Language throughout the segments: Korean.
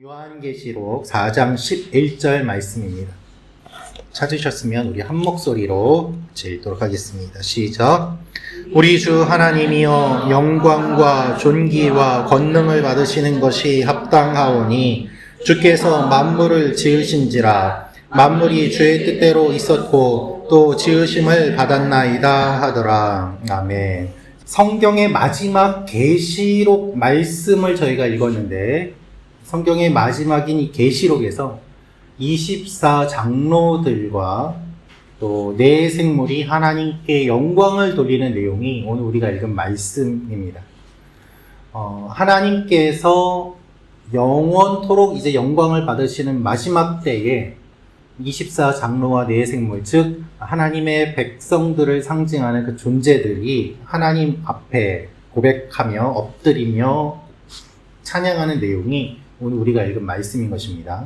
요한계시록 4장 11절 말씀입니다. 찾으셨으면 우리 한 목소리로 읽도록 하겠습니다. 시작. 우리 주 하나님이여 영광과 존귀와 권능을 받으시는 것이 합당하오니 주께서 만물을 지으신지라 만물이 주의 뜻대로 있었고 또 지으심을 받았나이다 하더라. 아멘. 성경의 마지막 계시록 말씀을 저희가 읽었는데 성경의 마지막인 이 계시록에서 24장로들과 또 네 생물이 하나님께 영광을 돌리는 내용이 오늘 우리가 읽은 말씀입니다. 하나님께서 영원토록 이제 영광을 받으시는 마지막 때에 24장로와 네 생물, 즉 하나님의 백성들을 상징하는 그 존재들이 하나님 앞에 고백하며 엎드리며 찬양하는 내용이 오늘 우리가 읽은 말씀인 것입니다.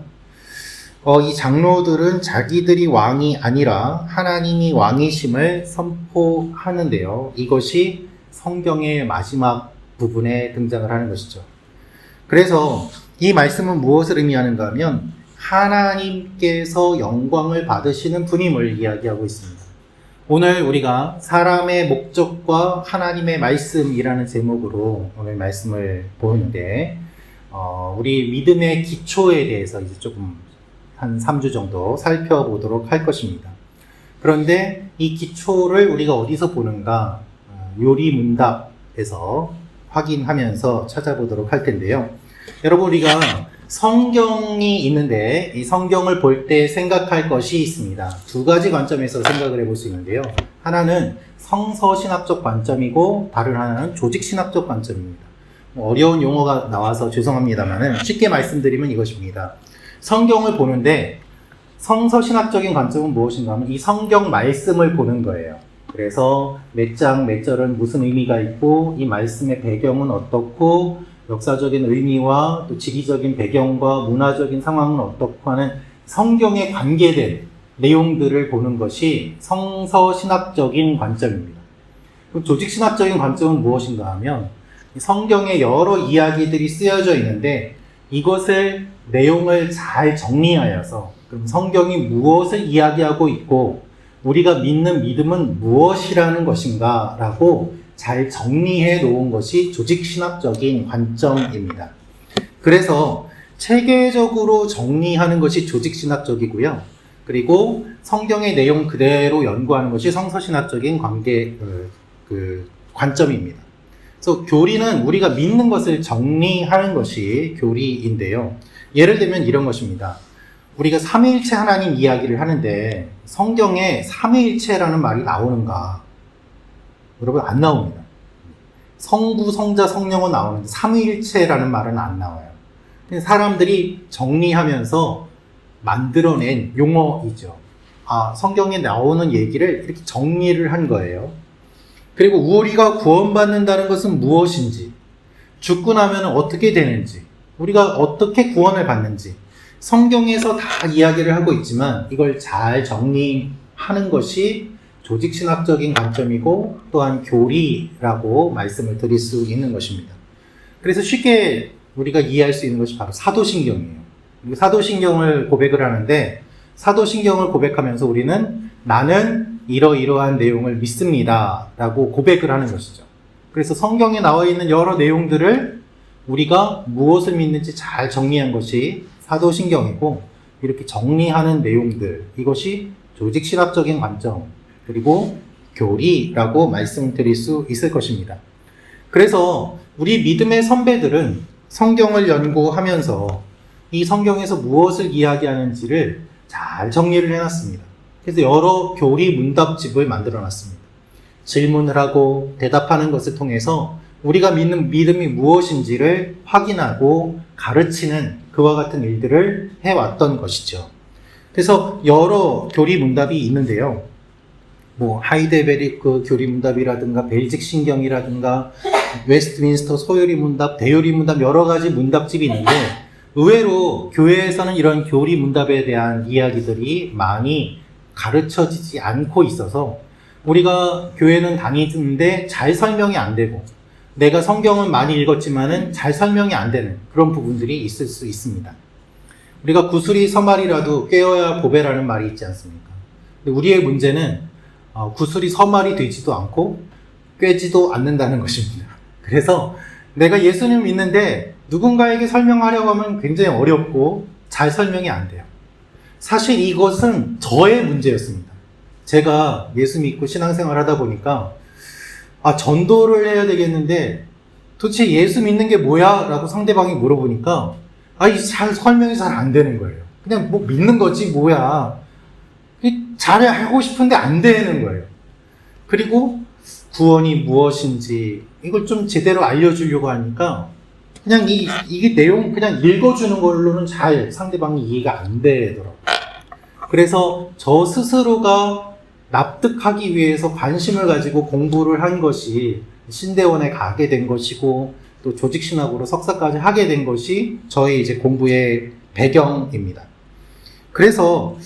이 장로들은 자기들이 왕이 아니라 하나님이 왕이심을 선포하는데요. 이것이 성경의 마지막 부분에 등장을 하는 것이죠. 그래서 이 말씀은 무엇을 의미하는가 하면 하나님께서 영광을 받으시는 분임을 이야기하고 있습니다. 오늘 우리가 사람의 목적과 하나님의 말씀이라는 제목으로 오늘 말씀을 보는데 우리 믿음의 기초에 대해서 이제 조금 한 3주 정도 살펴보도록 할 것입니다. 그런데 이 기초를 우리가 어디서 보는가? 요리문답에서 확인하면서 찾아보도록 할 텐데요. 여러분, 우리가 성경이 있는데 이 성경을 볼 때 생각할 것이 있습니다. 두 가지 관점에서 생각을 해볼 수 있는데요. 하나는 성서신학적 관점이고 다른 하나는 조직신학적 관점입니다. 어려운 용어가 나와서 죄송합니다만 쉽게 말씀드리면 이것입니다. 성경을 보는데 성서신학적인 관점은 무엇인가 하면 이 성경 말씀을 보는 거예요. 그래서 몇 장, 몇 절은 무슨 의미가 있고 이 말씀의 배경은 어떻고 역사적인 의미와 또 지리적인 배경과 문화적인 상황은 어떻고 하는 성경에 관계된 내용들을 보는 것이 성서신학적인 관점입니다. 그럼 조직신학적인 관점은 무엇인가 하면 성경에 여러 이야기들이 쓰여져 있는데 이것을 내용을 잘 정리하여서 그럼 성경이 무엇을 이야기하고 있고 우리가 믿는 믿음은 무엇이라는 것인가 라고 잘 정리해 놓은 것이 조직신학적인 관점입니다. 그래서 체계적으로 정리하는 것이 조직신학적이고요. 그리고 성경의 내용 그대로 연구하는 것이 성서신학적인 관점입니다. 그래서 교리는 우리가 믿는 것을 정리하는 것이 교리인데요. 예를 들면 이런 것입니다. 우리가 삼위일체 하나님 이야기를 하는데 성경에 삼위일체라는 말이 나오는가? 여러분, 안 나옵니다. 성부, 성자, 성령은 나오는데 삼위일체라는 말은 안 나와요. 사람들이 정리하면서 만들어낸 용어이죠. 성경에 나오는 얘기를 이렇게 정리를 한 거예요. 그리고 우리가 구원받는다는 것은 무엇인지, 죽고 나면 어떻게 되는지, 우리가 어떻게 구원을 받는지 성경에서 다 이야기를 하고 있지만 이걸 잘 정리하는 것이 조직신학적인 관점이고 또한 교리라고 말씀을 드릴 수 있는 것입니다. 그래서 쉽게 우리가 이해할 수 있는 것이 바로 사도신경이에요. 사도신경을 고백을 하는데 사도신경을 고백하면서 우리는 나는 이러이러한 내용을 믿습니다 라고 고백을 하는 것이죠. 그래서 성경에 나와 있는 여러 내용들을 우리가 무엇을 믿는지 잘 정리한 것이 사도신경이고 이렇게 정리하는 내용들, 이것이 조직신학적인 관점 그리고 교리라고 말씀드릴 수 있을 것입니다. 그래서 우리 믿음의 선배들은 성경을 연구하면서 이 성경에서 무엇을 이야기하는지를 잘 정리를 해놨습니다. 그래서 여러 교리 문답집을 만들어 놨습니다. 질문을 하고 대답하는 것을 통해서 우리가 믿는 믿음이 무엇인지를 확인하고 가르치는 그와 같은 일들을 해왔던 것이죠. 그래서 여러 교리 문답이 있는데요. 하이델베르크 교리 문답이라든가 벨직 신경이라든가 웨스트민스터 소요리 문답, 대요리 문답 여러 가지 문답집이 있는데 의외로 교회에서는 이런 교리 문답에 대한 이야기들이 많이 가르쳐지지 않고 있어서 우리가 교회는 다니는데 잘 설명이 안 되고 내가 성경은 많이 읽었지만은 잘 설명이 안 되는 그런 부분들이 있을 수 있습니다. 우리가 구슬이 서말이라도 꿰어야 보배라는 말이 있지 않습니까? 근데 우리의 문제는 구슬이 서말이 되지도 않고 꿰지도 않는다는 것입니다. 그래서 내가 예수님을 믿는데 누군가에게 설명하려고 하면 굉장히 어렵고 잘 설명이 안 돼요. 사실 이것은 저의 문제였습니다. 제가 예수 믿고 신앙생활 하다 보니까 전도를 해야 되겠는데 도대체 예수 믿는 게 뭐야? 라고 상대방이 물어보니까 설명이 잘 안 되는 거예요. 그냥 뭐 믿는 거지 뭐야. 잘 하고 싶은데 안 되는 거예요. 그리고 구원이 무엇인지 이걸 좀 제대로 알려주려고 하니까 그냥 이게 내용 그냥 읽어주는 걸로는 잘 상대방이 이해가 안 되더라고요. 그래서 저 스스로가 납득하기 위해서 관심을 가지고 공부를 한 것이 신대원에 가게 된 것이고 또 조직신학으로 석사까지 하게 된 것이 저의 이제 공부의 배경입니다. 그래서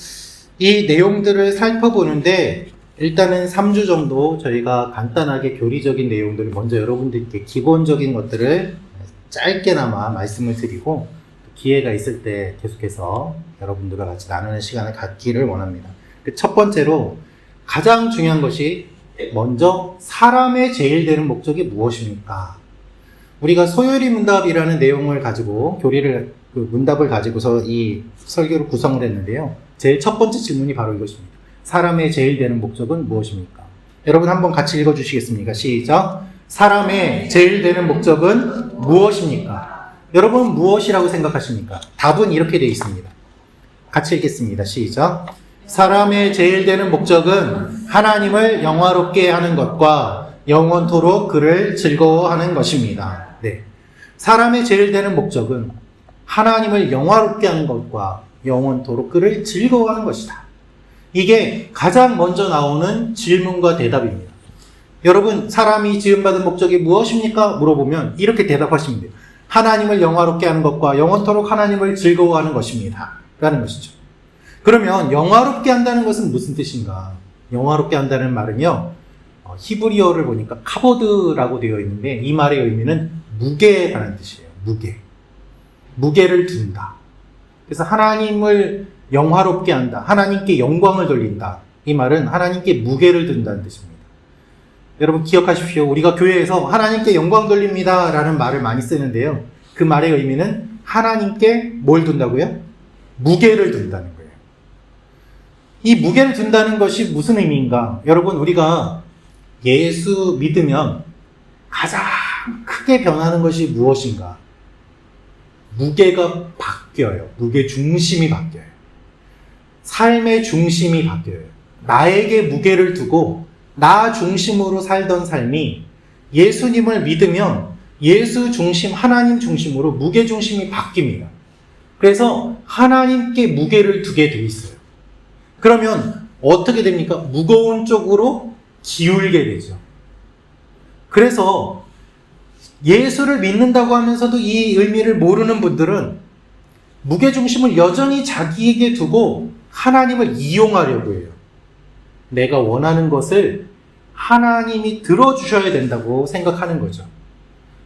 이 내용들을 살펴보는데 일단은 3주 정도 저희가 간단하게 교리적인 내용들을 먼저 여러분들께 기본적인 것들을 짧게나마 말씀을 드리고 기회가 있을 때 계속해서 여러분들과 같이 나누는 시간을 갖기를 원합니다. 첫 번째로 가장 중요한 것이 먼저 사람의 제일 되는 목적이 무엇입니까? 우리가 소요리 문답이라는 내용을 가지고 문답을 가지고서 이 설교를 구성을 했는데요. 제일 첫 번째 질문이 바로 이것입니다. 사람의 제일 되는 목적은 무엇입니까? 여러분 한번 같이 읽어주시겠습니까? 시작. 사람의 제일 되는 목적은 무엇입니까? 여러분 무엇이라고 생각하십니까? 답은 이렇게 되어 있습니다. 같이 읽겠습니다. 시작. 사람의 제일 되는 목적은 하나님을 영화롭게 하는 것과 영원토록 그를 즐거워하는 것입니다. 네. 사람의 제일 되는 목적은 하나님을 영화롭게 하는 것과 영원토록 그를 즐거워하는 것이다. 이게 가장 먼저 나오는 질문과 대답입니다. 여러분, 사람이 지음받은 목적이 무엇입니까? 물어보면 이렇게 대답하시면 돼요. 하나님을 영화롭게 하는 것과 영원토록 하나님을 즐거워하는 것입니다. 라는 것이죠. 그러면 영화롭게 한다는 것은 무슨 뜻인가? 영화롭게 한다는 말은요, 히브리어를 보니까 카보드라고 되어 있는데 이 말의 의미는 무게라는 뜻이에요. 무게를 둔다. 그래서 하나님을 영화롭게 한다. 하나님께 영광을 돌린다. 이 말은 하나님께 무게를 둔다는 뜻입니다. 여러분 기억하십시오. 우리가 교회에서 하나님께 영광 돌립니다 라는 말을 많이 쓰는데요. 그 말의 의미는 하나님께 뭘 둔다고요? 무게를 둔다는 거예요. 이 무게를 둔다는 것이 무슨 의미인가? 여러분, 우리가 예수 믿으면 가장 크게 변하는 것이 무엇인가? 무게가 바뀌어요. 무게 중심이 바뀌어요. 삶의 중심이 바뀌어요. 나에게 무게를 두고 나 중심으로 살던 삶이 예수님을 믿으면 예수 중심, 하나님 중심으로 무게 중심이 바뀝니다. 그래서 하나님께 무게를 두게 돼 있어요. 그러면 어떻게 됩니까? 무거운 쪽으로 기울게 되죠. 그래서 예수를 믿는다고 하면서도 이 의미를 모르는 분들은 무게중심을 여전히 자기에게 두고 하나님을 이용하려고 해요. 내가 원하는 것을 하나님이 들어주셔야 된다고 생각하는 거죠.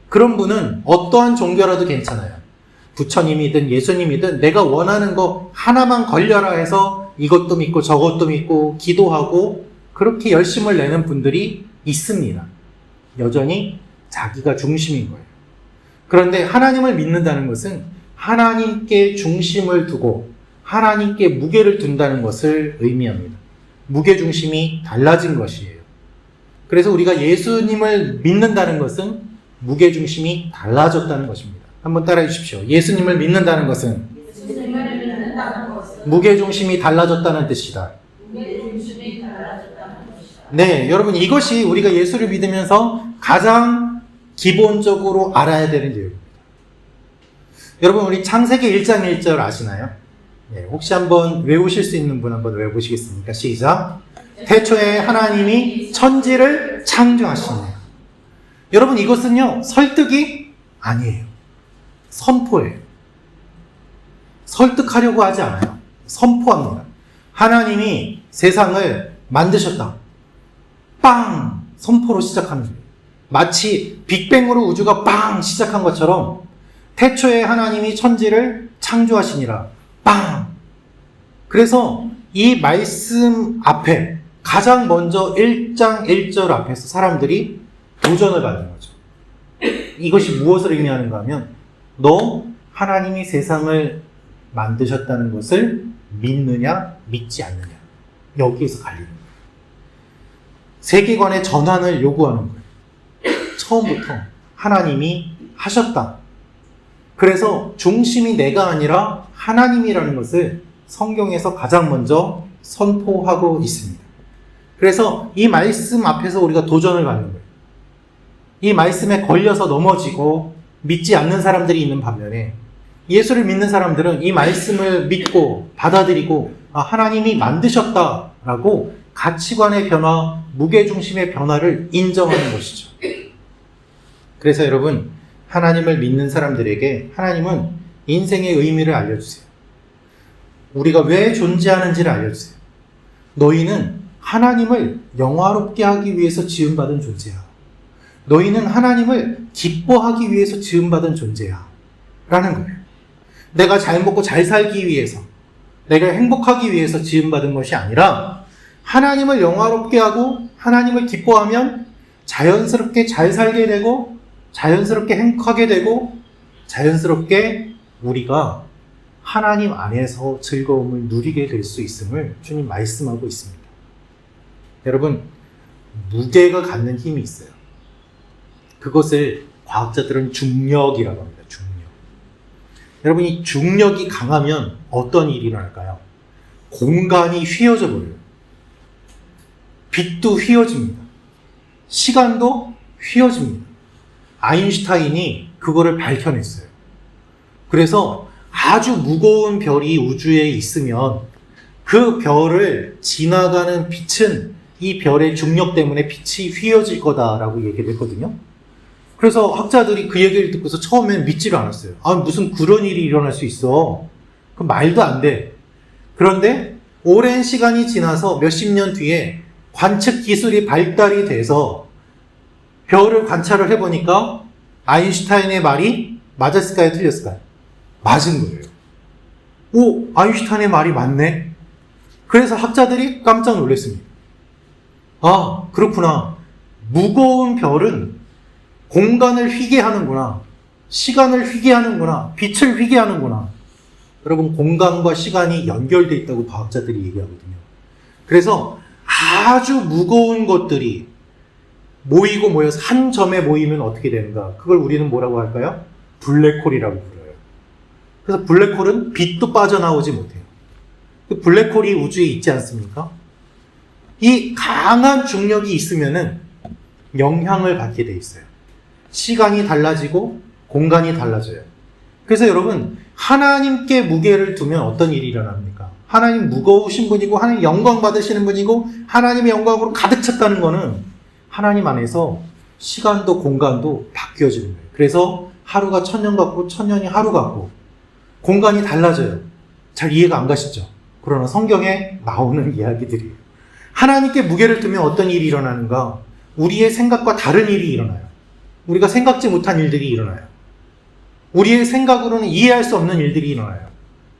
그런 분은 어떠한 종교라도 괜찮아요. 부처님이든 예수님이든 내가 원하는 거 하나만 걸려라 해서 이것도 믿고 저것도 믿고 기도하고 그렇게 열심을 내는 분들이 있습니다. 여전히 자기가 중심인 거예요. 그런데 하나님을 믿는다는 것은 하나님께 중심을 두고 하나님께 무게를 둔다는 것을 의미합니다. 무게중심이 달라진 것이에요. 그래서 우리가 예수님을 믿는다는 것은 무게중심이 달라졌다는 것입니다. 한번 따라해 주십시오. 예수님을 믿는다는 것은 무게중심이 달라졌다는 뜻이다. 네, 여러분 이것이 우리가 예수를 믿으면서 가장 기본적으로 알아야 되는 내용입니다. 여러분 우리 창세기 1장 1절 아시나요? 네, 혹시 한번 외우실 수 있는 분 한번 외우시겠습니까? 시작. 태초에 하나님이 천지를 창조하시네. 여러분 이것은요 설득이 아니에요. 선포예요. 설득하려고 하지 않아요. 선포합니다. 하나님이 세상을 만드셨다. 빵! 선포로 시작하는 거예요. 마치 빅뱅으로 우주가 빵 시작한 것처럼 태초에 하나님이 천지를 창조하시니라. 빵! 그래서 이 말씀 앞에 가장 먼저 1장 1절 앞에서 사람들이 도전을 받는 거죠. 이것이 무엇을 의미하는가 하면 너 하나님이 세상을 만드셨다는 것을 믿느냐 믿지 않느냐, 여기에서 갈리는 거예요. 세계관의 전환을 요구하는 거예요. 처음부터 하나님이 하셨다. 그래서 중심이 내가 아니라 하나님이라는 것을 성경에서 가장 먼저 선포하고 있습니다. 그래서 이 말씀 앞에서 우리가 도전을 받는 거예요. 이 말씀에 걸려서 넘어지고 믿지 않는 사람들이 있는 반면에 예수를 믿는 사람들은 이 말씀을 믿고 받아들이고 하나님이 만드셨다라고 가치관의 변화, 무게중심의 변화를 인정하는 것이죠. 그래서 여러분, 하나님을 믿는 사람들에게 하나님은 인생의 의미를 알려주세요. 우리가 왜 존재하는지를 알려주세요. 너희는 하나님을 영화롭게 하기 위해서 지음받은 존재야. 너희는 하나님을 기뻐하기 위해서 지음받은 존재야. 라는 거예요. 내가 잘 먹고 잘 살기 위해서, 내가 행복하기 위해서 지음받은 것이 아니라 하나님을 영화롭게 하고 하나님을 기뻐하면 자연스럽게 잘 살게 되고 자연스럽게 행복하게 되고 자연스럽게 우리가 하나님 안에서 즐거움을 누리게 될 수 있음을 주님 말씀하고 있습니다. 여러분, 무게가 갖는 힘이 있어요. 그것을 과학자들은 중력이라고 합니다. 중력. 여러분, 이 중력이 강하면 어떤 일이 일어날까요? 공간이 휘어져 버려요. 빛도 휘어집니다. 시간도 휘어집니다. 아인슈타인이 그거를 밝혀냈어요. 그래서 아주 무거운 별이 우주에 있으면 그 별을 지나가는 빛은 이 별의 중력 때문에 빛이 휘어질 거다라고 얘기를 했거든요. 그래서 학자들이 그 얘기를 듣고서 처음엔 믿지를 않았어요. 무슨 그런 일이 일어날 수 있어. 그 말도 안 돼. 그런데 오랜 시간이 지나서 몇십 년 뒤에 관측 기술이 발달이 돼서 별을 관찰을 해보니까 아인슈타인의 말이 맞았을까요? 틀렸을까요? 맞은 거예요. 오, 아인슈타인의 말이 맞네. 그래서 학자들이 깜짝 놀랐습니다. 그렇구나. 무거운 별은 공간을 휘게 하는구나. 시간을 휘게 하는구나. 빛을 휘게 하는구나. 여러분, 공간과 시간이 연결되어 있다고 과학자들이 얘기하거든요. 그래서 아주 무거운 것들이 모여서 한 점에 모이면 어떻게 되는가? 그걸 우리는 뭐라고 할까요? 블랙홀이라고 불러요. 그래서 블랙홀은 빛도 빠져나오지 못해요. 그 블랙홀이 우주에 있지 않습니까? 이 강한 중력이 있으면은 영향을 받게 돼 있어요. 시간이 달라지고 공간이 달라져요. 그래서 여러분, 하나님께 무게를 두면 어떤 일이 일어납니까? 하나님 무거우신 분이고 하나님 영광 받으시는 분이고 하나님의 영광으로 가득 찼다는 거는 하나님 안에서 시간도 공간도 바뀌어지는 거예요. 그래서 하루가 천년 같고 천년이 하루 같고 공간이 달라져요. 잘 이해가 안 가시죠? 그러나 성경에 나오는 이야기들이에요. 하나님께 무게를 두면 어떤 일이 일어나는가? 우리의 생각과 다른 일이 일어나요. 우리가 생각지 못한 일들이 일어나요. 우리의 생각으로는 이해할 수 없는 일들이 일어나요.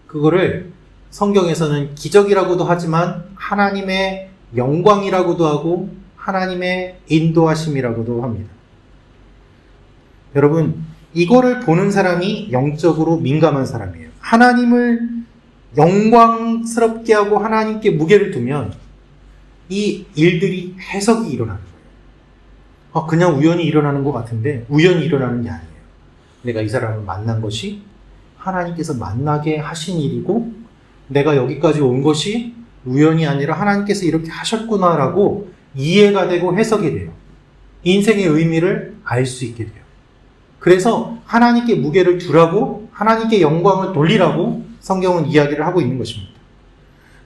그거를 성경에서는 기적이라고도 하지만 하나님의 영광이라고도 하고 하나님의 인도하심이라고도 합니다. 여러분, 이거를 보는 사람이 영적으로 민감한 사람이에요. 하나님을 영광스럽게 하고 하나님께 무게를 두면 이 일들이 해석이 일어나는 거예요. 그냥 우연히 일어나는 것 같은데 우연히 일어나는 게 아니에요. 내가 이 사람을 만난 것이 하나님께서 만나게 하신 일이고 내가 여기까지 온 것이 우연이 아니라 하나님께서 이렇게 하셨구나라고 이해가 되고 해석이 돼요. 인생의 의미를 알 수 있게 돼요. 그래서 하나님께 무게를 두라고 하나님께 영광을 돌리라고 성경은 이야기를 하고 있는 것입니다.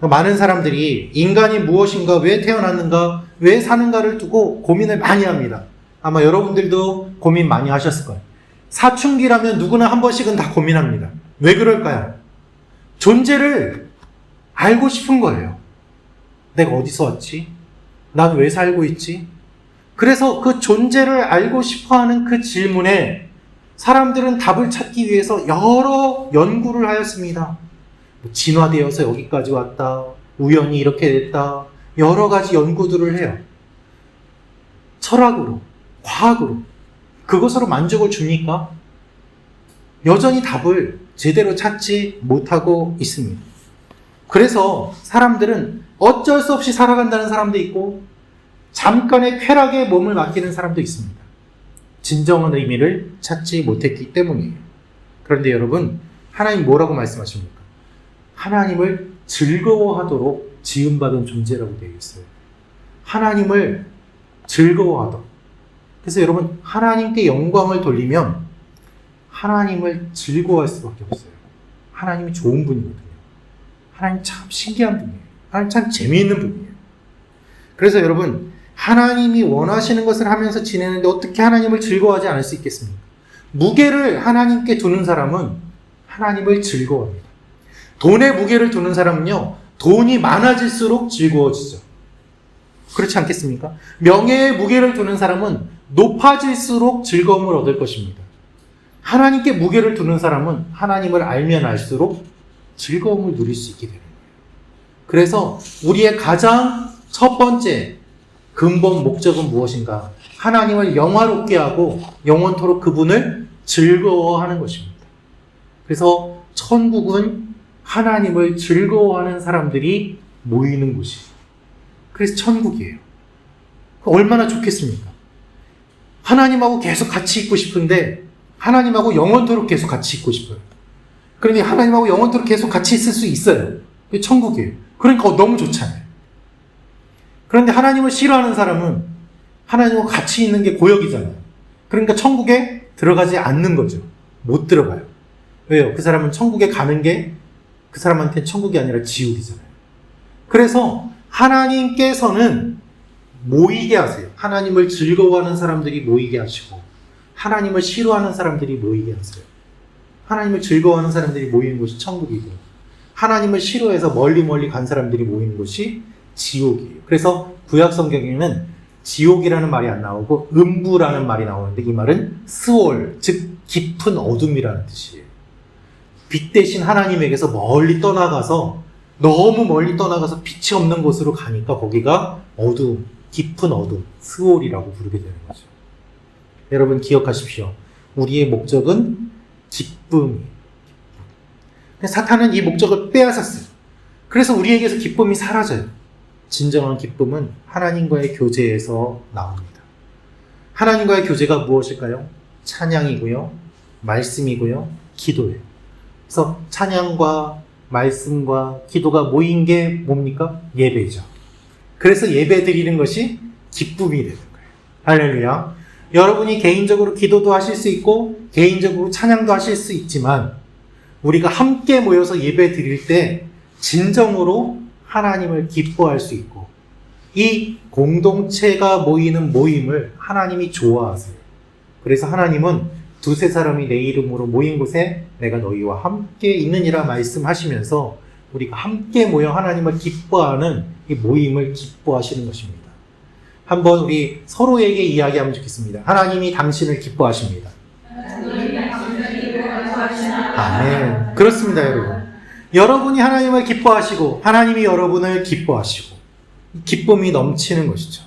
많은 사람들이 인간이 무엇인가, 왜 태어났는가, 왜 사는가를 두고 고민을 많이 합니다. 아마 여러분들도 고민 많이 하셨을 거예요. 사춘기라면 누구나 한 번씩은 다 고민합니다. 왜 그럴까요? 존재를 알고 싶은 거예요. 내가 어디서 왔지? 난 왜 살고 있지? 그래서 그 존재를 알고 싶어하는 그 질문에 사람들은 답을 찾기 위해서 여러 연구를 하였습니다. 진화되어서 여기까지 왔다. 우연히 이렇게 됐다. 여러 가지 연구들을 해요. 철학으로, 과학으로. 그것으로 만족을 줍니까? 여전히 답을 제대로 찾지 못하고 있습니다. 그래서 사람들은 어쩔 수 없이 살아간다는 사람도 있고 잠깐의 쾌락에 몸을 맡기는 사람도 있습니다. 진정한 의미를 찾지 못했기 때문이에요. 그런데 여러분, 하나님 뭐라고 말씀하십니까? 하나님을 즐거워하도록 지음받은 존재라고 되어 있어요. 하나님을 즐거워하도록. 그래서 여러분, 하나님께 영광을 돌리면 하나님을 즐거워할 수밖에 없어요. 하나님이 좋은 분이거든요. 하나님 참 신기한 분이에요. 하나님 참 재미있는 분이에요. 그래서 여러분, 하나님이 원하시는 것을 하면서 지내는데 어떻게 하나님을 즐거워하지 않을 수 있겠습니까? 무게를 하나님께 두는 사람은 하나님을 즐거워합니다. 돈에 무게를 두는 사람은요, 돈이 많아질수록 즐거워지죠. 그렇지 않겠습니까? 명예에 무게를 두는 사람은 높아질수록 즐거움을 얻을 것입니다. 하나님께 무게를 두는 사람은 하나님을 알면 알수록 즐거움을 누릴 수 있게 되는 거예요. 그래서 우리의 가장 첫 번째 근본 목적은 무엇인가? 하나님을 영화롭게 하고 영원토록 그분을 즐거워하는 것입니다. 그래서 천국은 하나님을 즐거워하는 사람들이 모이는 곳이에요. 그래서 천국이에요. 얼마나 좋겠습니까? 하나님하고 계속 같이 있고 싶은데 하나님하고 영원토록 계속 같이 있고 싶어요. 그런데 하나님하고 영원토록 계속 같이 있을 수 있어요. 그게 천국이에요. 그러니까 너무 좋잖아요. 그런데 하나님을 싫어하는 사람은 하나님과 같이 있는 게 고역이잖아요. 그러니까 천국에 들어가지 않는 거죠. 못 들어가요. 왜요? 그 사람은 천국에 가는 게 그 사람한테는 천국이 아니라 지옥이잖아요. 그래서 하나님께서는 모이게 하세요. 하나님을 즐거워하는 사람들이 모이게 하시고 하나님을 싫어하는 사람들이 모이게 하세요. 하나님을 즐거워하는 사람들이 모이는 곳이 천국이고 하나님을 싫어해서 멀리 간 사람들이 모이는 곳이 지옥이에요. 그래서 구약 성경에는 지옥이라는 말이 안 나오고 음부라는 말이 나오는데 이 말은 스올, 즉 깊은 어둠이라는 뜻이에요. 빛 대신 하나님에게서 멀리 떠나가서 너무 멀리 떠나가서 빛이 없는 곳으로 가니까 거기가 어둠, 깊은 어둠, 스올이라고 부르게 되는 거죠. 여러분 기억하십시오. 우리의 목적은 기쁨이에요. 사탄은 이 목적을 빼앗았어요. 그래서 우리에게서 기쁨이 사라져요. 진정한 기쁨은 하나님과의 교제에서 나옵니다. 하나님과의 교제가 무엇일까요? 찬양이고요, 말씀이고요, 기도예요. 그래서 찬양과 말씀과 기도가 모인 게 뭡니까? 예배죠. 그래서 예배 드리는 것이 기쁨이 되는 거예요. 할렐루야. 여러분이 개인적으로 기도도 하실 수 있고 개인적으로 찬양도 하실 수 있지만 우리가 함께 모여서 예배 드릴 때 진정으로 하나님을 기뻐할 수 있고 이 공동체가 모이는 모임을 하나님이 좋아하세요. 그래서 하나님은 두세 사람이 내 이름으로 모인 곳에 내가 너희와 함께 있느니라 말씀하시면서 우리가 함께 모여 하나님을 기뻐하는 이 모임을 기뻐하시는 것입니다. 한번 우리 서로에게 이야기하면 좋겠습니다. 하나님이 당신을 기뻐하십니다. 아멘. 그렇습니다, 여러분. 여러분이 하나님을 기뻐하시고 하나님이 여러분을 기뻐하시고 기쁨이 넘치는 것이죠.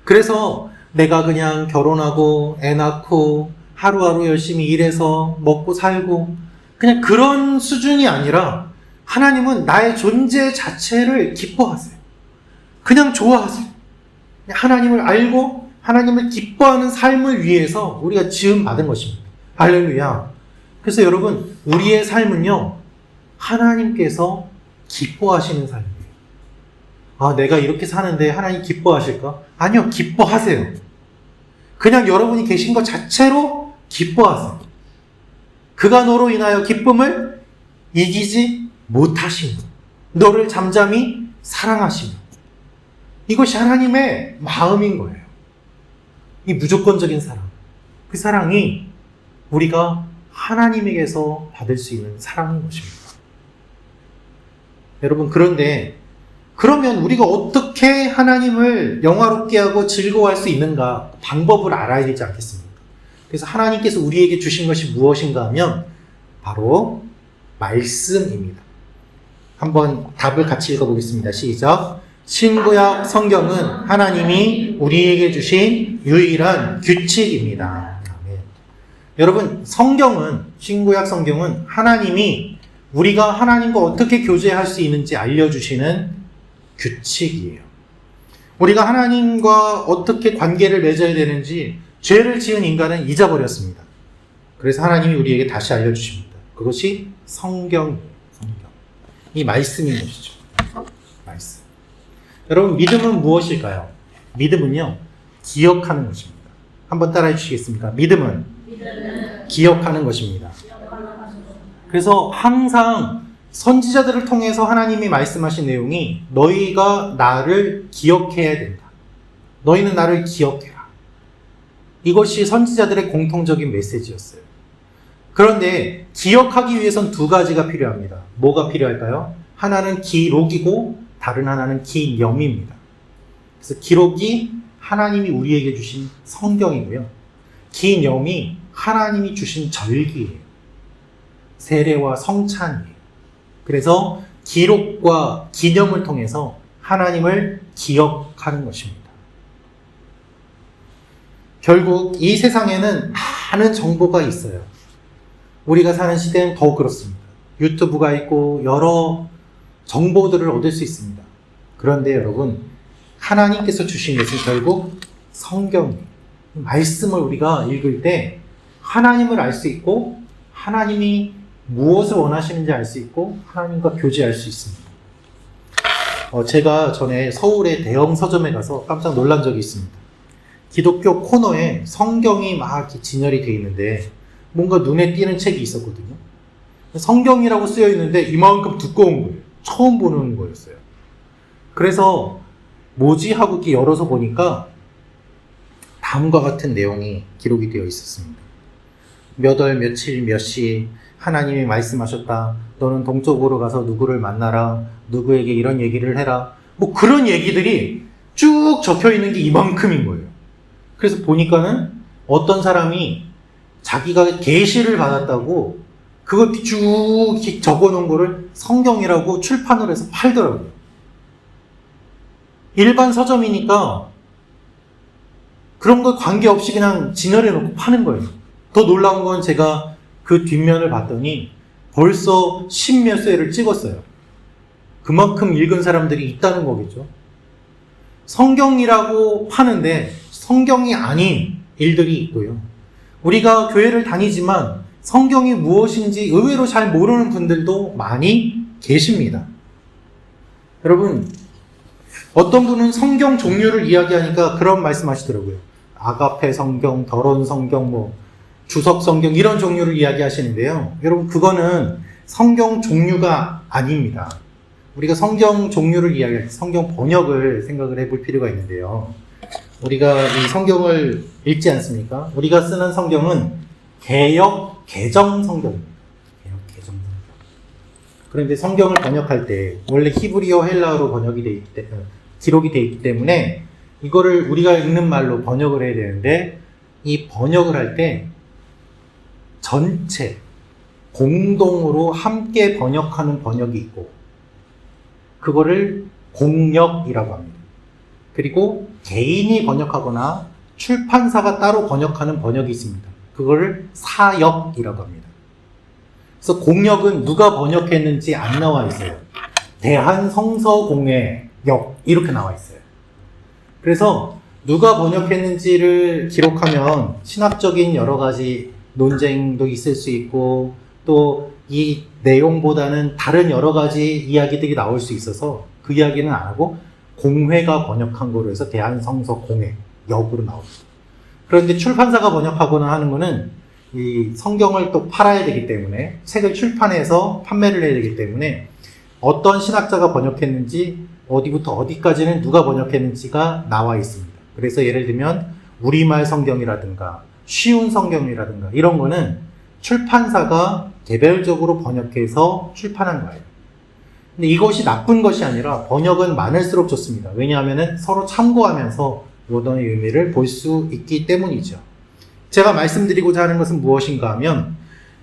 그래서 내가 그냥 결혼하고 애 낳고 하루하루 열심히 일해서 먹고 살고 그냥 그런 수준이 아니라 하나님은 나의 존재 자체를 기뻐하세요. 그냥 좋아하세요. 하나님을 알고 하나님을 기뻐하는 삶을 위해서 우리가 지음받은 것입니다. 할렐루야. 그래서 여러분 우리의 삶은요 하나님께서 기뻐하시는 삶이에요. 아, 내가 이렇게 사는데 하나님 기뻐하실까? 아니요, 기뻐하세요. 그냥 여러분이 계신 것 자체로 기뻐하세요. 그가 너로 인하여 기쁨을 이기지 못하시는, 너를 잠잠히 사랑하시는, 이것이 하나님의 마음인 거예요. 이 무조건적인 사랑, 그 사랑이 우리가 하나님에게서 받을 수 있는 사랑인 것입니다. 여러분, 그런데 그러면 우리가 어떻게 하나님을 영화롭게 하고 즐거워할 수 있는가 방법을 알아야 되지 않겠습니까? 그래서 하나님께서 우리에게 주신 것이 무엇인가 하면 바로 말씀입니다. 한번 답을 같이 읽어보겠습니다. 시작. 신구약 성경은 하나님이 우리에게 주신 유일한 규칙입니다. 아멘. 여러분, 신구약 성경은 하나님이 우리가 하나님과 어떻게 교제할 수 있는지 알려주시는 규칙이에요. 우리가 하나님과 어떻게 관계를 맺어야 되는지 죄를 지은 인간은 잊어버렸습니다. 그래서 하나님이 우리에게 다시 알려주십니다. 그것이 성경이에요. 성경. 이 말씀인 것이죠. 말씀. 여러분, 믿음은 무엇일까요? 믿음은요, 기억하는 것입니다. 한번 따라해 주시겠습니까? 믿음은 기억하는 것입니다. 그래서 항상 선지자들을 통해서 하나님이 말씀하신 내용이 너희가 나를 기억해야 된다. 너희는 나를 기억해라. 이것이 선지자들의 공통적인 메시지였어요. 그런데 기억하기 위해선 두 가지가 필요합니다. 뭐가 필요할까요? 하나는 기록이고 다른 하나는 기념입니다. 그래서 기록이 하나님이 우리에게 주신 성경이고요. 기념이 하나님이 주신 절기예요. 세례와 성찬이에요. 그래서 기록과 기념을 통해서 하나님을 기억하는 것입니다. 결국 이 세상에는 많은 정보가 있어요. 우리가 사는 시대는 더욱 그렇습니다. 유튜브가 있고 여러 정보들을 얻을 수 있습니다. 그런데 여러분, 하나님께서 주신 것은 결국 성경이에요. 말씀을 우리가 읽을 때 하나님을 알 수 있고 하나님이 무엇을 원하시는지 알 수 있고 하나님과 교제할 수 있습니다. 제가 전에 서울의 대형 서점에 가서 깜짝 놀란 적이 있습니다. 기독교 코너에 성경이 막 이렇게 진열이 되어 있는데 뭔가 눈에 띄는 책이 있었거든요. 성경이라고 쓰여 있는데 이만큼 두꺼운 거예요. 처음 보는 거였어요. 그래서 뭐지 하고 이렇게 열어서 보니까 다음과 같은 내용이 기록이 되어 있었습니다. 몇 월 며칠 몇 시 하나님이 말씀하셨다. 너는 동쪽으로 가서 누구를 만나라. 누구에게 이런 얘기를 해라. 뭐 그런 얘기들이 쭉 적혀 있는 게 이만큼인 거예요. 그래서 보니까는 어떤 사람이 자기가 계시를 받았다고 그걸 쭉 적어 놓은 거를 성경이라고 출판을 해서 팔더라고요. 일반 서점이니까 그런 거 관계없이 그냥 진열해 놓고 파는 거예요. 더 놀라운 건 제가 그 뒷면을 봤더니 벌써 10몇 쇄를 찍었어요. 그만큼 읽은 사람들이 있다는 거겠죠. 성경이라고 파는데 성경이 아닌 일들이 있고요. 우리가 교회를 다니지만 성경이 무엇인지 의외로 잘 모르는 분들도 많이 계십니다. 여러분, 어떤 분은 성경 종류를 이야기하니까 그런 말씀 하시더라고요. 아가페 성경, 결혼 성경, 주석 성경 이런 종류를 이야기하시는데요. 여러분, 그거는 성경 종류가 아닙니다. 우리가 성경 종류를 이야기할 때 성경 번역을 생각을 해볼 필요가 있는데요. 우리가 이 성경을 읽지 않습니까? 우리가 쓰는 성경은 개역 개정 성경입니다. 개역 개정 성경. 그런데 성경을 번역할 때 원래 히브리어 헬라어로 기록이 되어 있기 때문에 이거를 우리가 읽는 말로 번역을 해야 되는데 이 번역을 할 때 전체 공동으로 함께 번역하는 번역이 있고 그거를 공역이라고 합니다. 그리고 개인이 번역하거나 출판사가 따로 번역하는 번역이 있습니다. 그거를 사역이라고 합니다. 그래서 공역은 누가 번역했는지 안 나와 있어요. 대한성서공회역 이렇게 나와 있어요. 그래서 누가 번역했는지를 기록하면 신학적인 여러 가지 논쟁도 있을 수 있고 또 이 내용보다는 다른 여러 가지 이야기들이 나올 수 있어서 그 이야기는 안 하고 공회가 번역한 거로 해서 대한성서공회 역으로 나옵니다. 그런데 출판사가 번역하거나 하는 거는 이 성경을 또 팔아야 되기 때문에 책을 출판해서 판매를 해야 되기 때문에 어떤 신학자가 번역했는지 어디부터 어디까지는 누가 번역했는지가 나와 있습니다. 그래서 예를 들면 우리말 성경이라든가 쉬운 성경이라든가 이런 거는 출판사가 개별적으로 번역해서 출판한 거예요. 근데 이것이 나쁜 것이 아니라 번역은 많을수록 좋습니다. 왜냐하면 서로 참고하면서 요던의 의미를 볼 수 있기 때문이죠. 제가 말씀드리고자 하는 것은 무엇인가 하면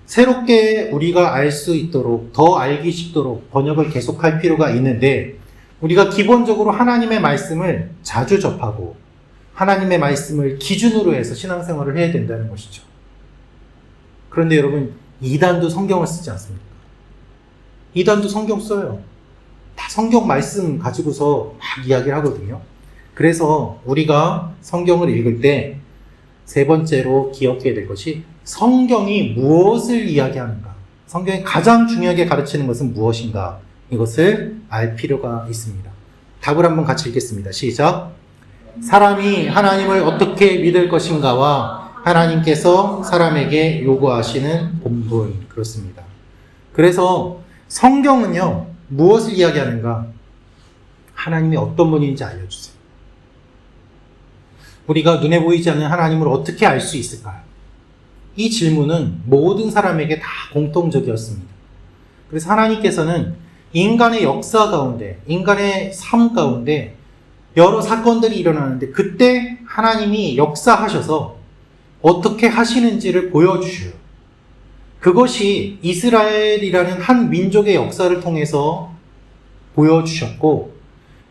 새롭게 우리가 알 수 있도록 더 알기 쉽도록 번역을 계속할 필요가 있는데 우리가 기본적으로 하나님의 말씀을 자주 접하고 하나님의 말씀을 기준으로 해서 신앙생활을 해야 된다는 것이죠. 그런데 여러분, 이단도 성경을 쓰지 않습니까? 이단도 성경 써요. 다 성경 말씀 가지고서 막 이야기를 하거든요. 그래서 우리가 성경을 읽을 때 세 번째로 기억해야 될 것이 성경이 무엇을 이야기하는가? 성경이 가장 중요하게 가르치는 것은 무엇인가? 이것을 알 필요가 있습니다. 답을 한번 같이 읽겠습니다. 시작. 사람이 하나님을 어떻게 믿을 것인가와 하나님께서 사람에게 요구하시는 본분. 그렇습니다. 그래서 성경은요, 무엇을 이야기하는가? 하나님이 어떤 분인지 알려주세요. 우리가 눈에 보이지 않는 하나님을 어떻게 알 수 있을까요? 이 질문은 모든 사람에게 다 공통적이었습니다. 그래서 하나님께서는 인간의 역사 가운데, 인간의 삶 가운데 여러 사건들이 일어나는데 그때 하나님이 역사하셔서 어떻게 하시는지를 보여주셔요. 그것이 이스라엘이라는 한 민족의 역사를 통해서 보여주셨고,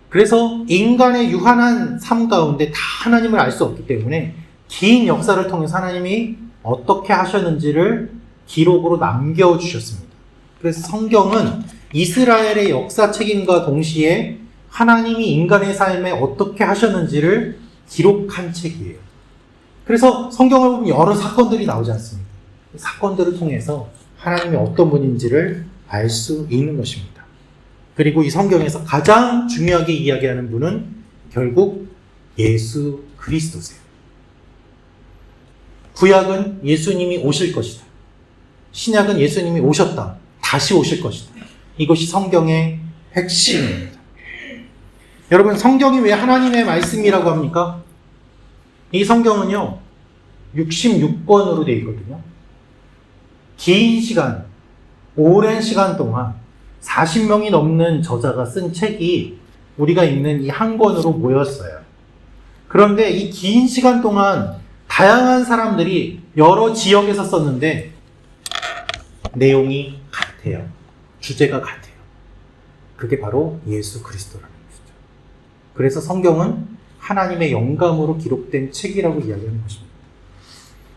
그래서 인간의 유한한 삶 가운데 다 하나님을 알 수 없기 때문에 긴 역사를 통해서 하나님이 어떻게 하셨는지를 기록으로 남겨주셨습니다. 그래서 성경은 이스라엘의 역사책임과 동시에 하나님이 인간의 삶에 어떻게 하셨는지를 기록한 책이에요. 그래서 성경을 보면 여러 사건들이 나오지 않습니까? 사건들을 통해서 하나님이 어떤 분인지를 알 수 있는 것입니다. 그리고 이 성경에서 가장 중요하게 이야기하는 분은 결국 예수 그리스도세요. 구약은 예수님이 오실 것이다. 신약은 예수님이 오셨다. 다시 오실 것이다. 이것이 성경의 핵심입니다. 여러분, 성경이 왜 하나님의 말씀이라고 합니까? 이 성경은요, 66권으로 되어 있거든요. 긴 시간, 오랜 시간 동안 40명이 넘는 저자가 쓴 책이 우리가 읽는 이 한 권으로 모였어요. 그런데 이 긴 시간 동안 다양한 사람들이 여러 지역에서 썼는데 내용이 같아요. 주제가 같아요. 그게 바로 예수 그리스도라는 것이죠. 그래서 성경은 하나님의 영감으로 기록된 책이라고 이야기하는 것입니다.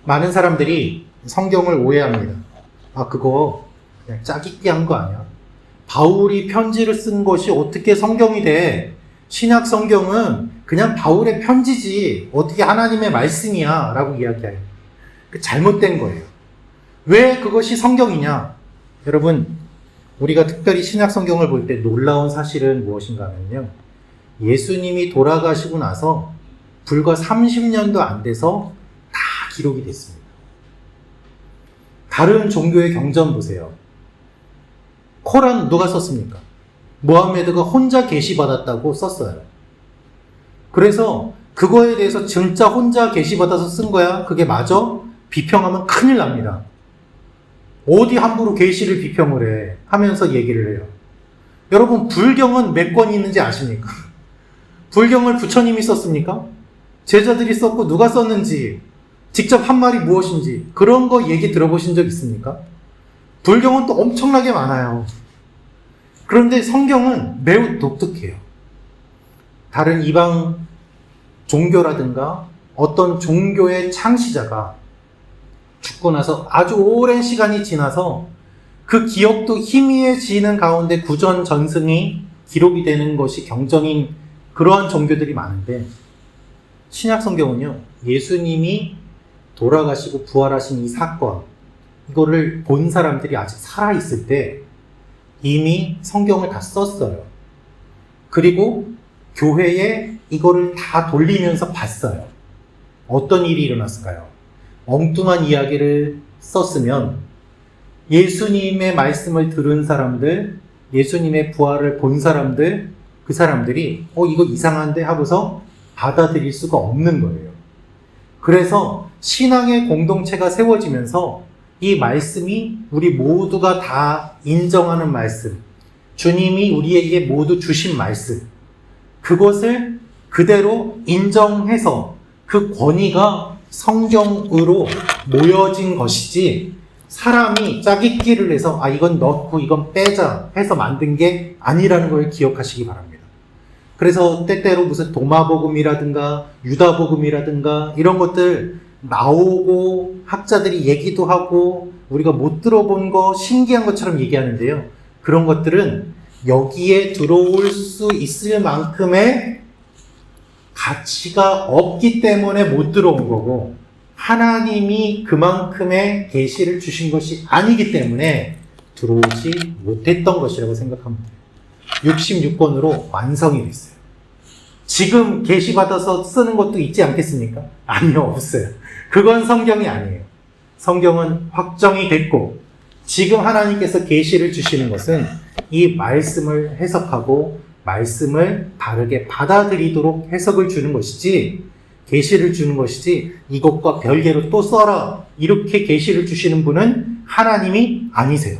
많은 사람들이 성경을 오해합니다. 아, 그거 그냥 짜깁기 한 거 아니야? 바울이 편지를 쓴 것이 어떻게 성경이 돼? 신약 성경은 그냥 바울의 편지지 어떻게 하나님의 말씀이야? 라고 이야기해요. 잘못된 거예요. 왜 그것이 성경이냐? 여러분, 우리가 특별히 신약 성경을 볼 때 놀라운 사실은 무엇인가 하면요, 예수님이 돌아가시고 나서 불과 30년도 안 돼서 다 기록이 됐습니다. 다른 종교의 경전 보세요. 코란 누가 썼습니까? 모하메드가 혼자 계시받았다고 썼어요. 그래서 그거에 대해서 진짜 혼자 계시받아서 쓴 거야? 그게 맞아? 비평하면 큰일 납니다. 어디 함부로 계시를 비평을 해? 하면서 얘기를 해요. 여러분, 불경은 몇 권이 있는지 아십니까? 불경을 부처님이 썼습니까? 제자들이 썼고 누가 썼는지, 직접 한 말이 무엇인지 그런 거 얘기 들어보신 적 있습니까? 불경은 또 엄청나게 많아요. 그런데 성경은 매우 독특해요. 다른 이방 종교라든가 어떤 종교의 창시자가 죽고 나서 아주 오랜 시간이 지나서 그 기억도 희미해지는 가운데 구전 전승이 기록이 되는 것이 경전인 그러한 종교들이 많은데, 신약 성경은요, 예수님이 돌아가시고 부활하신 이 사건, 이거를 본 사람들이 아직 살아있을 때 이미 성경을 다 썼어요. 그리고 교회에 이거를 다 돌리면서 봤어요. 어떤 일이 일어났을까요? 엉뚱한 이야기를 썼으면 예수님의 말씀을 들은 사람들, 예수님의 부활을 본 사람들, 그 사람들이 이거 이상한데 하고서 받아들일 수가 없는 거예요. 그래서 신앙의 공동체가 세워지면서 이 말씀이 우리 모두가 다 인정하는 말씀, 주님이 우리에게 모두 주신 말씀, 그것을 그대로 인정해서 그 권위가 성경으로 모여진 것이지, 사람이 짜깁기를 해서 이건 넣고 이건 빼자 해서 만든 게 아니라는 걸 기억하시기 바랍니다. 그래서 때때로 무슨 도마복음이라든가 유다복음이라든가 이런 것들 나오고 학자들이 얘기도 하고 우리가 못 들어본 거 신기한 것처럼 얘기하는데요. 그런 것들은 여기에 들어올 수 있을 만큼의 가치가 없기 때문에 못 들어온 거고, 하나님이 그만큼의 계시를 주신 것이 아니기 때문에 들어오지 못했던 것이라고 생각합니다. 66권으로 완성이 됐어요. 지금 계시 받아서 쓰는 것도 있지 않겠습니까? 아니요, 없어요. 그건 성경이 아니에요. 성경은 확정이 됐고, 지금 하나님께서 계시를 주시는 것은 이 말씀을 해석하고 말씀을 바르게 받아들이도록 해석을 주는 것이지, 계시를 주는 것이지 이것과 별개로 또 써라 이렇게 계시를 주시는 분은 하나님이 아니세요.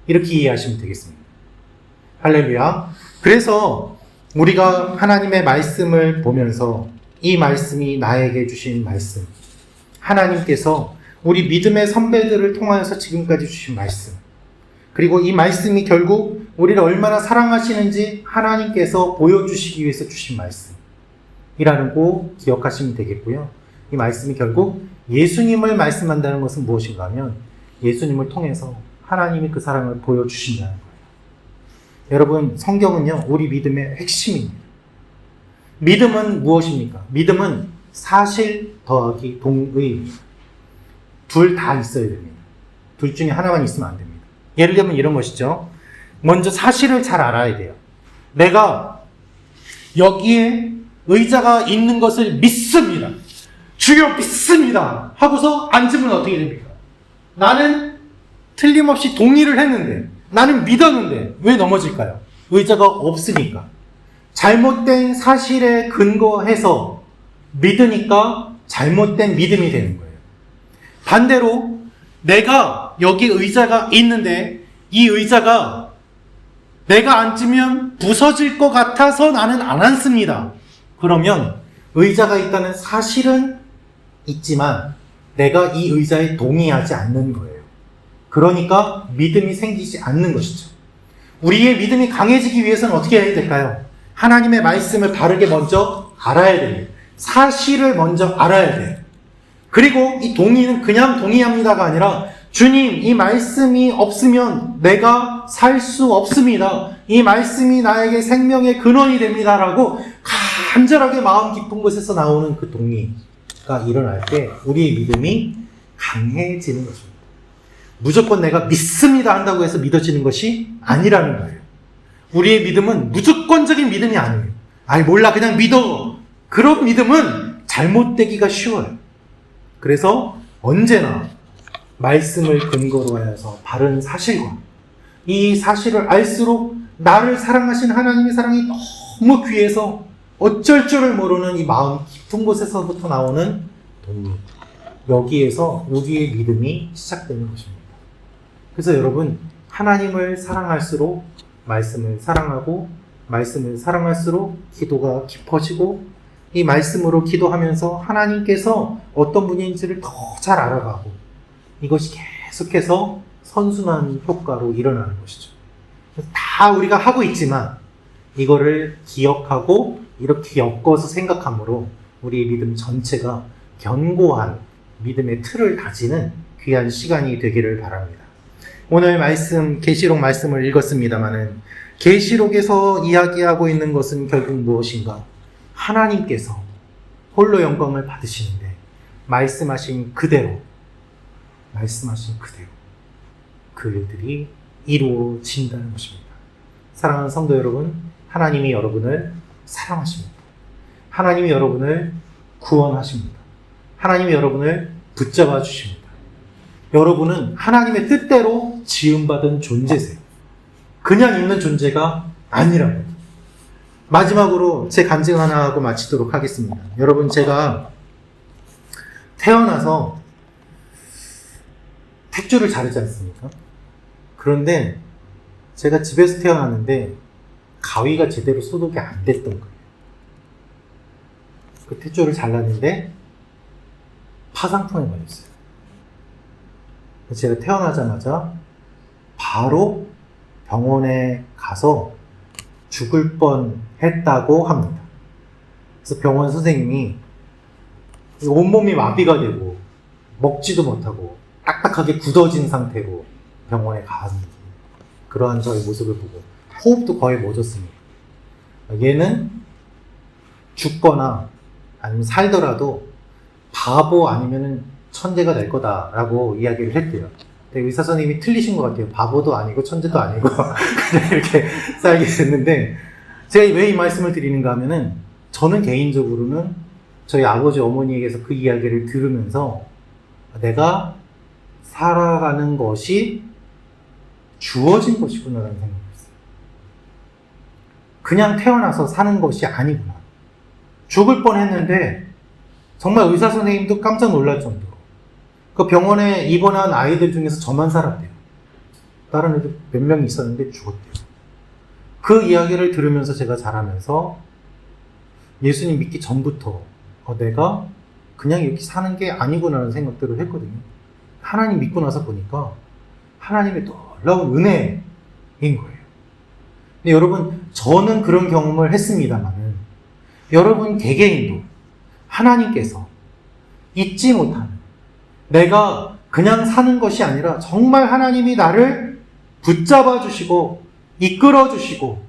이렇게 이해하시면 되겠습니다. 할렐루야. 그래서 우리가 하나님의 말씀을 보면서 이 말씀이 나에게 주신 말씀, 하나님께서 우리 믿음의 선배들을 통하여서 지금까지 주신 말씀, 그리고 이 말씀이 결국 우리를 얼마나 사랑하시는지 하나님께서 보여주시기 위해서 주신 말씀이라는 거 기억하시면 되겠고요. 이 말씀이 결국 예수님을 말씀한다는 것은 무엇인가 하면 예수님을 통해서 하나님이 그 사랑을 보여주신다는 거예요. 여러분, 성경은요, 우리 믿음의 핵심입니다. 믿음은 무엇입니까? 믿음은 사실 더하기 동의입니다. 둘 다 있어야 됩니다. 둘 중에 하나만 있으면 안 됩니다. 예를 들면 이런 것이죠. 먼저 사실을 잘 알아야 돼요. 내가 여기에 의자가 있는 것을 믿습니다. 주여 믿습니다. 하고서 앉으면 어떻게 됩니까? 나는 틀림없이 동의를 했는데, 나는 믿었는데 왜 넘어질까요? 의자가 없으니까. 잘못된 사실에 근거해서 믿으니까 잘못된 믿음이 되는 거예요. 반대로 내가 여기 의자가 있는데 이 의자가 내가 앉으면 부서질 것 같아서 나는 안 앉습니다. 그러면 의자가 있다는 사실은 있지만 내가 이 의자에 동의하지 않는 거예요. 그러니까 믿음이 생기지 않는 것이죠. 우리의 믿음이 강해지기 위해서는 어떻게 해야 될까요? 하나님의 말씀을 바르게 먼저 알아야 됩니다. 사실을 먼저 알아야 돼요. 그리고 이 동의는 그냥 동의합니다가 아니라, 주님, 이 말씀이 없으면 내가 살 수 없습니다. 이 말씀이 나에게 생명의 근원이 됩니다라고 간절하게 마음 깊은 곳에서 나오는 그 동의가 일어날 때 우리의 믿음이 강해지는 것입니다. 무조건 내가 믿습니다 한다고 해서 믿어지는 것이 아니라는 거예요. 우리의 믿음은 무조건적인 믿음이 아니에요. 몰라, 그냥 믿어. 그런 믿음은 잘못되기가 쉬워요. 그래서 언제나 말씀을 근거로 하여서 바른 사실과 이 사실을 알수록 나를 사랑하신 하나님의 사랑이 너무 귀해서 어쩔 줄을 모르는 이 마음 깊은 곳에서부터 나오는 동의, 여기에서 우리의 믿음이 시작되는 것입니다. 그래서 여러분, 하나님을 사랑할수록 말씀을 사랑하고, 말씀을 사랑할수록 기도가 깊어지고, 이 말씀으로 기도하면서 하나님께서 어떤 분인지를 더 잘 알아가고, 이것이 계속해서 선순환 효과로 일어나는 것이죠. 다 우리가 하고 있지만 이거를 기억하고 이렇게 엮어서 생각함으로 우리의 믿음 전체가 견고한 믿음의 틀을 다지는 귀한 시간이 되기를 바랍니다. 오늘 말씀, 계시록 말씀을 읽었습니다마는 계시록에서 이야기하고 있는 것은 결국 무엇인가? 하나님께서 홀로 영광을 받으시는데 말씀하신 그대로 그 일들이 이루어진다는 것입니다. 사랑하는 성도 여러분, 하나님이 여러분을 사랑하십니다. 하나님이 여러분을 구원하십니다. 하나님이 여러분을 붙잡아 주십니다. 여러분은 하나님의 뜻대로 지음받은 존재세요. 그냥 있는 존재가 아니라고요. 마지막으로 제 간증 하나 하고 마치도록 하겠습니다. 여러분, 제가 태어나서 탯줄을 자르지 않습니까? 그런데 제가 집에서 태어났는데 가위가 제대로 소독이 안 됐던 거예요. 그 탯줄을 잘랐는데 파상풍에 걸렸어요. 제가 태어나자마자 바로 병원에 가서 죽을 뻔 했다고 합니다. 그래서 병원 선생님이 온몸이 마비가 되고 먹지도 못하고 딱딱하게 굳어진 상태로 병원에 간 그러한 저의 모습을 보고 호흡도 거의 멎었습니다. 얘는 죽거나 아니면 살더라도 바보 아니면은 천재가 될 거다라고 이야기를 했대요. 근데 의사 선생님이 틀리신 것 같아요. 바보도 아니고 천재도 아니고 그냥 이렇게 살게 됐는데, 제가 왜 이 말씀을 드리는가 하면은 저는 개인적으로는 저희 아버지 어머니에게서 그 이야기를 들으면서 내가 살아가는 것이 주어진 것이구나라는 생각을 했어요. 그냥 태어나서 사는 것이 아니구나. 죽을 뻔했는데 정말 의사 선생님도 깜짝 놀랄 정도로 그 병원에 입원한 아이들 중에서 저만 살았대요. 다른 애들 몇 명이 있었는데 죽었대요. 그 이야기를 들으면서 제가 자라면서 예수님 믿기 전부터 내가 그냥 이렇게 사는 게 아니구나라는 생각들을 했거든요. 하나님 믿고 나서 보니까 하나님의 놀라운 은혜인 거예요. 근데 여러분, 저는 그런 경험을 했습니다만은 여러분 개개인도 하나님께서 잊지 못하는, 내가 그냥 사는 것이 아니라 정말 하나님이 나를 붙잡아 주시고 이끌어 주시고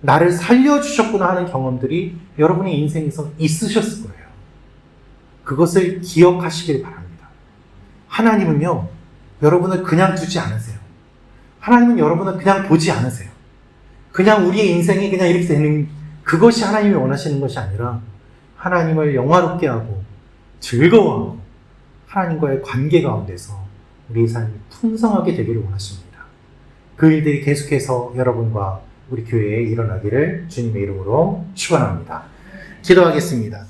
나를 살려 주셨구나 하는 경험들이 여러분의 인생에서 있으셨을 거예요. 그것을 기억하시길 바랍니다. 하나님은요, 여러분을 그냥 두지 않으세요. 하나님은 여러분을 그냥 보지 않으세요. 그냥 우리의 인생이 그냥 이렇게 되는 그것이 하나님이 원하시는 것이 아니라 하나님을 영화롭게 하고 즐거워하고 하나님과의 관계 가운데서 우리의 삶이 풍성하게 되기를 원하십니다. 그 일들이 계속해서 여러분과 우리 교회에 일어나기를 주님의 이름으로 축원합니다. 기도하겠습니다.